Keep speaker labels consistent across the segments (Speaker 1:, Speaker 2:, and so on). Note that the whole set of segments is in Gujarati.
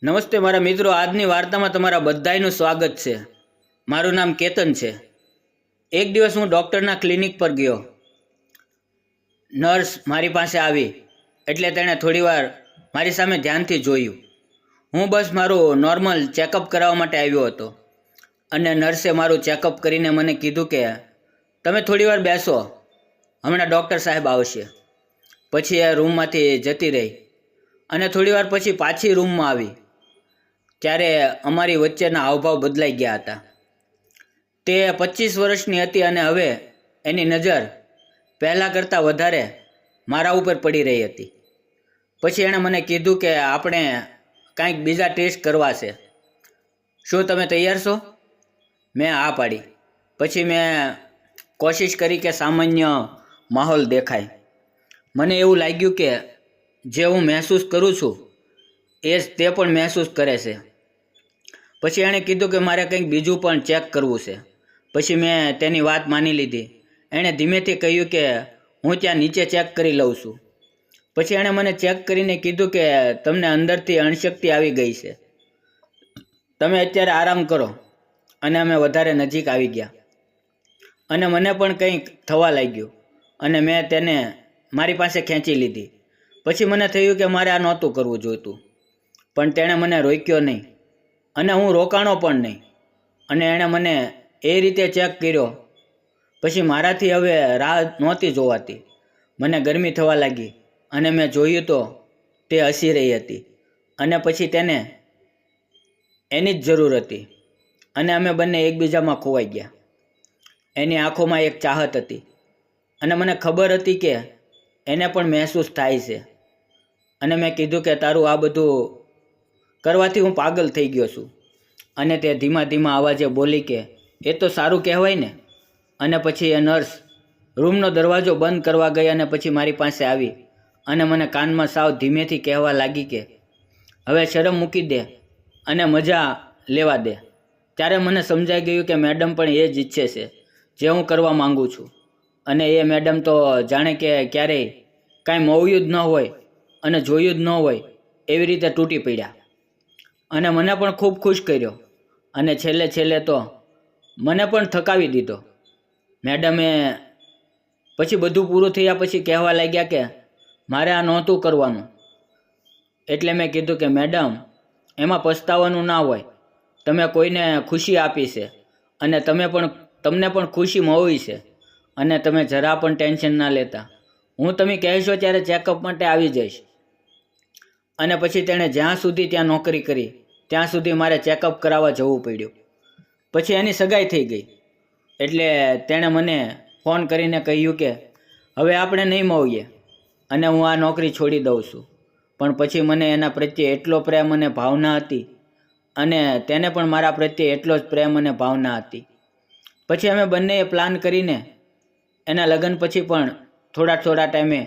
Speaker 1: નમસ્તે મારા મિત્રો, આજની વાર્તામાં તમારા બધાયનું સ્વાગત છે। મારું નામ કેતન છે। એક દિવસ હું ડૉક્ટરના ક્લિનિક પર ગયો। નર્સ મારી પાસે આવી એટલે તેણે થોડીવાર મારી સામે ધ્યાનથી જોયું। હું બસ મારું નોર્મલ ચેકઅપ કરાવવા માટે આવ્યો હતો અને નર્સે મારું ચેકઅપ કરીને મને કીધું કે તમે થોડીવાર બેસો, હમણાં ડૉક્ટર સાહેબ આવશે। પછી એ રૂમમાંથી જતી રહી અને થોડીવાર પછી પાછી રૂમમાં આવી ત્યારે અમારી વચ્ચેના હાવભાવ બદલાઈ ગયા હતા। તે 25 વર્ષની હતી અને હવે એની નજર પહેલાં કરતાં વધારે મારા ઉપર પડી રહી હતી। પછી એણે મને કીધું કે આપણે કાંઈક બીજા ટેસ્ટ કરવા છે, શું તમે તૈયાર છો? મેં હા પાડી। પછી મેં કોશિશ કરી કે સામાન્ય માહોલ દેખાય। મને એવું લાગ્યું કે જે હું મહેસૂસ કરું છું એ જ તે પણ મહેસૂસ કરે છે। પછી એણે કીધું કે મારે કંઈક બીજું પણ ચેક કરવું છે। પછી મેં તેની વાત માની લીધી। એણે ધીમેથી કહ્યું કે હું ત્યાં નીચે ચેક કરી લઉં છું। પછી એણે મને ચેક કરીને કીધું કે તમને અંદરથી અણશક્તિ આવી ગઈ છે, તમે અત્યારે આરામ કરો। અને અમે વધારે નજીક આવી ગયા અને મને પણ કંઈક થવા લાગ્યું અને મેં તેને મારી પાસે ખેંચી લીધી। પછી મને થયું કે મારે આ નહોતું કરવું જોઈતું, પણ તેણે મને રોક્યો નહીં અને હું રોકાણો પણ નહીં અને એણે મને એ રીતે ચેક કર્યો। પછી મારાથી હવે રાહ નહોતી જોવાતી। મને ગરમી થવા લાગી અને મેં જોયું તો તે હસી રહી હતી અને પછી તેને એની જ જરૂર હતી અને અમે બંને એકબીજામાં ખોવાઈ ગયા। એની આંખોમાં એક ચાહત હતી અને મને ખબર હતી કે એને પણ મહેસૂસ થાય છે। અને મેં કીધું કે તારું આ બધું કરવાથી હું પાગલ થઈ ગયો છું। અને તે ધીમા ધીમા અવાજે બોલી કે એ તો સારું કહેવાય ને। અને પછી એ નર્સ રૂમનો દરવાજો બંધ કરવા ગઈ અને પછી મારી પાસે આવી અને મને કાનમાં સાવ ધીમેથી કહેવા લાગી કે હવે શરમ મૂકી દે અને મજા લેવા દે। ત્યારે મને સમજાઈ ગયું કે મેડમ પણ એ જ ઈચ્છે છે જે હું કરવા માંગુ છું અને એ મેડમ તો જાણે કે ક્યારેય કાંઈ મોવ્યું જ ન હોય અને જોયું જ ન હોય એવી રીતે તૂટી પડ્યા અને મને પણ ખૂબ ખુશ કર્યો અને છેલ્લે તો મને પણ થકાવી દીધો। મેડમે પછી બધું પૂરું થયા પછી કહેવા લાગ્યા કે મારે આ નહોતું કરવાનું। એટલે મેં કીધું કે મેડમ એમાં પસ્તાવાનું ના હોય, તમે કોઈને ખુશી આપી છે અને તમને પણ ખુશી મળવી છે અને તમે જરા પણ ટેન્શન ના લેતા, હું તમે કહેશો ત્યારે ચેકઅપ માટે આવી જઈશ। અને પછી તેણે જ્યાં સુધી ત્યાં નોકરી કરી ત્યાં સુધી મારે ચેકઅપ કરાવવા જવું પડ્યું। પછી એની સગાઈ થઈ ગઈ એટલે તેણે મને ફોન કરીને કહ્યું કે હવે આપણે નહીં મળીએ અને હું આ નોકરી છોડી દઉં છું। પણ પછી મને એના પ્રત્યે એટલો પ્રેમ અને ભાવના હતી અને તેને પણ મારા પ્રત્યે એટલો જ પ્રેમ અને ભાવના હતી। પછી અમે બંનેએ પ્લાન કરીને એના લગ્ન પછી પણ થોડા ટાઈમે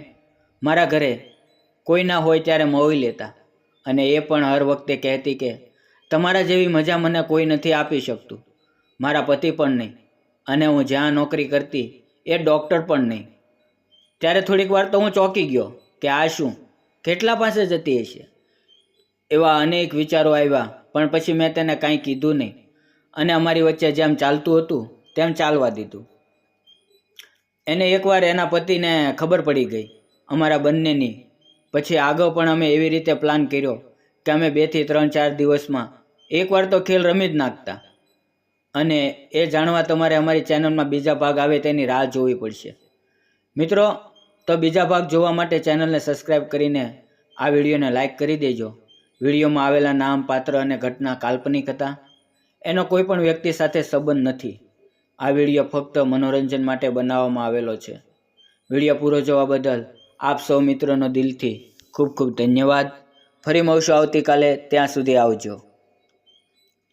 Speaker 1: મારા ઘરે કોઈ ના હોય ત્યારે મળી લેતા અને એ પણ હર વખતે કહેતી કે તમારા જેવી મજા મને કોઈ નથી આપી શકતું, મારા પતિ પણ નહીં અને હું જ્યાં નોકરી કરતી એ ડૉક્ટર પણ નહીં। ત્યારે થોડીક વાર તો હું ચોંકી ગયો કે આ શું, કેટલા પાસે જતી હશે, એવા અનેક વિચારો આવ્યા। પણ પછી મેં તેને કાંઈ કીધું નહીં અને અમારી વચ્ચે જેમ ચાલતું હતું તેમ ચાલવા દીધું। એને એકવાર એના પતિને ખબર પડી ગઈ અમારા બંનેની। પછી આગળ પણ અમે એવી રીતે પ્લાન કર્યો કે અમે 2 થી 3-4 દિવસમાં એકવાર તો ખેલ રમી જ નાખતા અને એ જાણવા તમારે અમારી ચેનલમાં બીજા ભાગ આવે તેની રાહ જોવી પડશે। મિત્રો, તો બીજા ભાગ જોવા માટે ચેનલને સબસ્ક્રાઈબ કરીને આ વિડીયોને લાઈક કરી દેજો। વિડીયોમાં આવેલા નામ, પાત્ર અને ઘટના કાલ્પનિક હતા, એનો કોઈ પણ વ્યક્તિ સાથે સંબંધ નથી। આ વિડીયો ફક્ત મનોરંજન માટે બનાવવામાં આવેલો છે। વિડીયો પૂરો જોવા બદલ આપ સૌ મિત્રોનો દિલથી ખૂબ ખૂબ ધન્યવાદ। ફરી મળશું આવતીકાલે, ત્યાં સુધી આવજો।